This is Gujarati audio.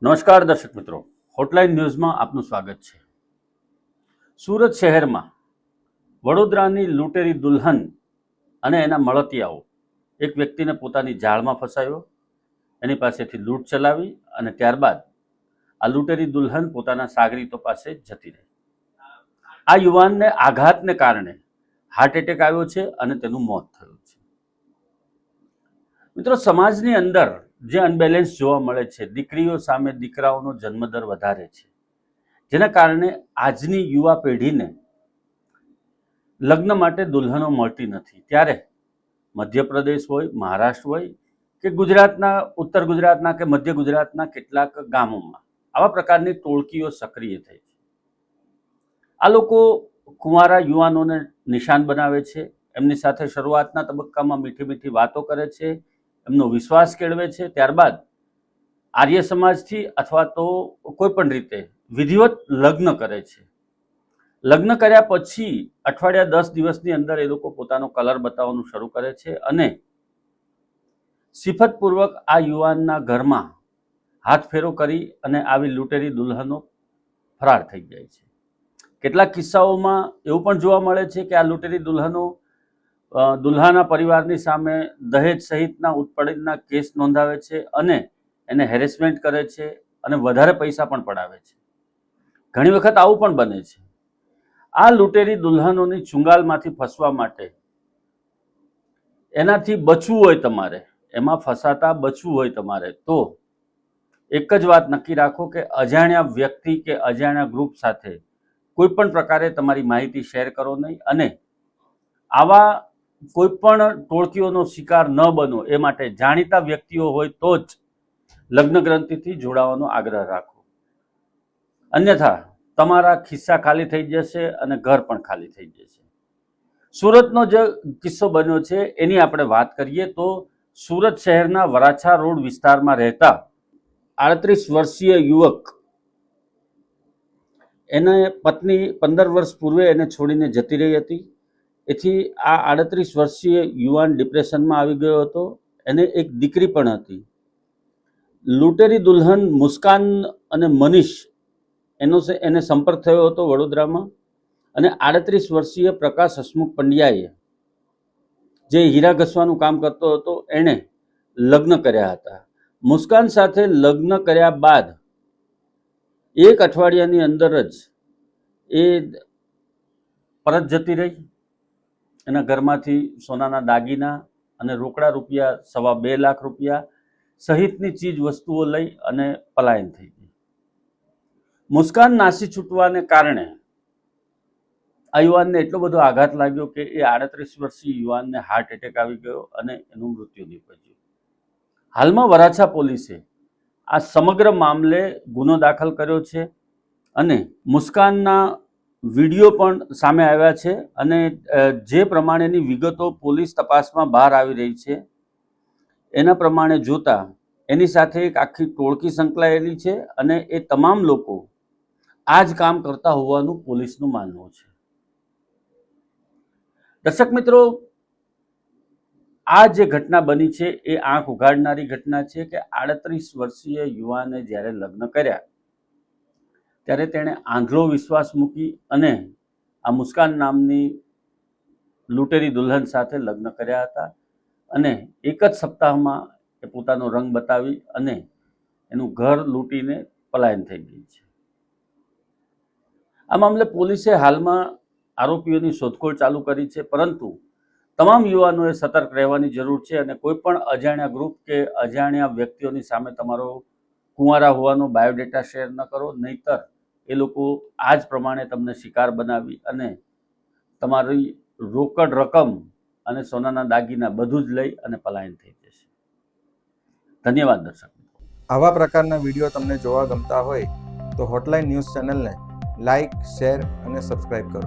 નમસ્કાર દર્શક મિત્રો, હોટલાઇન ન્યૂઝમાં આપનું સ્વાગત છે. સુરત શહેરમાં વડોદરાની લૂંટેરી દુલ્હન અને એના મળતિયાઓ એક વ્યક્તિને પોતાની જાળમાં ફસાયો, એની પાસેથી લૂંટ ચલાવી અને ત્યારબાદ આ લૂંટેરી દુલ્હન પોતાના સાગરીતો પાસે જતી રહી. આ યુવાનને આઘાતને કારણે હાર્ટ એટેક આવ્યો છે અને તેનું મોત થયું છે. મિત્રો, સમાજની અંદર જે અનબેલેન્સ જોવા મળે છે, દીકરીઓ સામે દીકરાઓનો જન્મદર વધારે છે, જેના કારણે આજની યુવા પેઢીને લગ્ન માટે દુલ્હનો મળતી નથી. ત્યારે મધ્યપ્રદેશ હોય, મહારાષ્ટ્ર હોય કે ગુજરાતના, ઉત્તર ગુજરાતના કે મધ્ય ગુજરાતના કેટલાક ગામોમાં આવા પ્રકારની ટોળકીઓ સક્રિય થઈ છે. આ લોકો કુંવારા યુવાનોને નિશાન બનાવે છે, એમની સાથે શરૂઆતના તબક્કામાં મીઠી મીઠી વાતો કરે છે, એમનો વિશ્વાસ કેળવે છે, ત્યારબાદ આર્ય સમાજથી અથવા તો કોઈ પણ રીતે વિધિવત લગ્ન કરે છે. લગ્ન કર્યા પછી અઠવાડિયા 10 દિવસની અંદર એ લોકો પોતાનો કલર બતાવવાનું શરૂ કરે છે અને સિફતપૂર્વક આ યુવાનના ઘરમાં હાથ ફેરો કરી અને આવી લૂંટેરી દુલ્હનો ફરાર થઈ જાય છે. કેટલાક કિસ્સાઓમાં એવું પણ જોવા મળે છે કે આ લૂંટેરી દુલ્હનો દુલ્હાના પરિવારની સામે દહેજ સહિતના ઉત્પીડનના કેસ નોંધાવે છે અને એને હેરેસમેન્ટ કરે છે અને વધારે પૈસા પણ પડાવે છે. ઘણી વખત આવું પણ બને છે. આ લૂંટેરી દુલ્હનોની ચુંગાલમાંથી ફસવા માટે એનાથી બચવું હોય તમારે, એમાં ફસાતા બચવું હોય તમારે, તો એક જ વાત નક્કી રાખો કે અજાણ્યા વ્યક્તિ કે અજાણ્યા ગ્રુપ સાથે કોઈ પણ પ્રકારે તમારી માહિતી શેર કરો નહીં અને આવા કોઈ પણ ટોળકીઓનો શિકાર ન બનો એ માટે જાણીતા વ્યક્તિઓ હોય તો જ લગ્ન ગ્રંથિથી જોડાવાનો આગ્રહ રાખો. અન્યથા તમારા ખિસ્સા ખાલી થઈ જશે અને ઘર પણ ખાલી થઈ જશે. સુરતનો જે કિસ્સો બન્યો છે એની આપણે વાત કરીએ તો સુરત શહેરના વરાછા રોડ વિસ્તારમાં રહેતા 38 વર્ષીય યુવક, એને પત્ની 15 વર્ષ પૂર્વે એને છોડીને જતી રહી હતી. એથી આ 38 વર્ષીય યુવાન ડિપ્રેશનમાં આવી ગયો હતો. એને એક દીકરી પણ હતી. લૂંટેરી દુલ્હન મુસ્કાન અને મનીષ એને સંપર્ક થયો હતો વડોદરામાં અને 38 વર્ષીય પ્રકાશ હસમુખ પંડ્યાએ, જે હીરા ઘસવાનું કામ કરતો હતો, એણે લગ્ન કર્યા હતા. મુસ્કાન સાથે લગ્ન કર્યા બાદ એક અઠવાડિયાની અંદર જ એ પરત જતી રહી. એના ઘરમાંથી સોનાના દાગીના અને રોકડા રૂપિયા 2.25 લાખ રૂપિયા સહિતની ચીજ વસ્તુઓ લઈ અને પલાયન થઈ ગઈ. મુસ્કાન નાસી છૂટવાને કારણે આ યુવાનને એટલો બધો આઘાત લાગ્યો કે એ 38 વર્ષીય યુવાનને હાર્ટ એટેક આવી ગયો અને એનું મૃત્યુ નીપજ્યું. હાલમાં વરાછા પોલીસે આ સમગ્ર મામલે ગુનો દાખલ કર્યો છે અને મુસ્કાનના વિડીયો પણ સામે આવ્યા છે અને જે પ્રમાણેની વિગતો પોલીસ તપાસમાં બહાર આવી રહી છે એના પ્રમાણે જોતા એની સાથે એક આખી ટોળકી સંકળાયેલી છે અને એ તમામ લોકો આ જ કામ કરતા હોવાનું પોલીસનું માનવું છે. દર્શક મિત્રો, આ જે ઘટના બની છે એ આંખ ઉઘાડનારી ઘટના છે કે 38 વર્ષીય યુવાને જ્યારે લગ્ન કર્યા ત્યારે તેણે આંધળો વિશ્વાસ મૂકી અને આ મુસ્કાન નામની લૂંટેરી દુલ્હન સાથે લગ્ન કર્યા હતા અને એક જ સપ્તાહમાં એ પોતાનો રંગ બતાવી અને એનું ઘર લૂંટીને પલાયન થઈ ગઈ છે. આ મામલે પોલીસે હાલમાં આરોપીઓની શોધખોળ ચાલુ કરી છે, પરંતુ તમામ યુવાનોએ સતર્ક રહેવાની જરૂર છે અને કોઈ પણ અજાણ્યા ગ્રુપ કે અજાણ્યા વ્યક્તિઓની સામે તમારો કુંવારા હોવાનો બાયોડેટા શેર ન કરો, નહીતર એ લોકો આ જ પ્રમાણે તમને શિકાર બનાવી અને તમારી રોકડ રકમ અને સોનાના દાગીના બધું જ લઈ અને પલાયન થઈ જશે. ધન્યવાદ દર્શક. આવા પ્રકારના વિડીયો તમને જોવા ગમતા હોય તો હોટલાઇન ન્યૂઝ ચેનલને લાઇક, શેર અને સબસ્ક્રાઇબ કરો.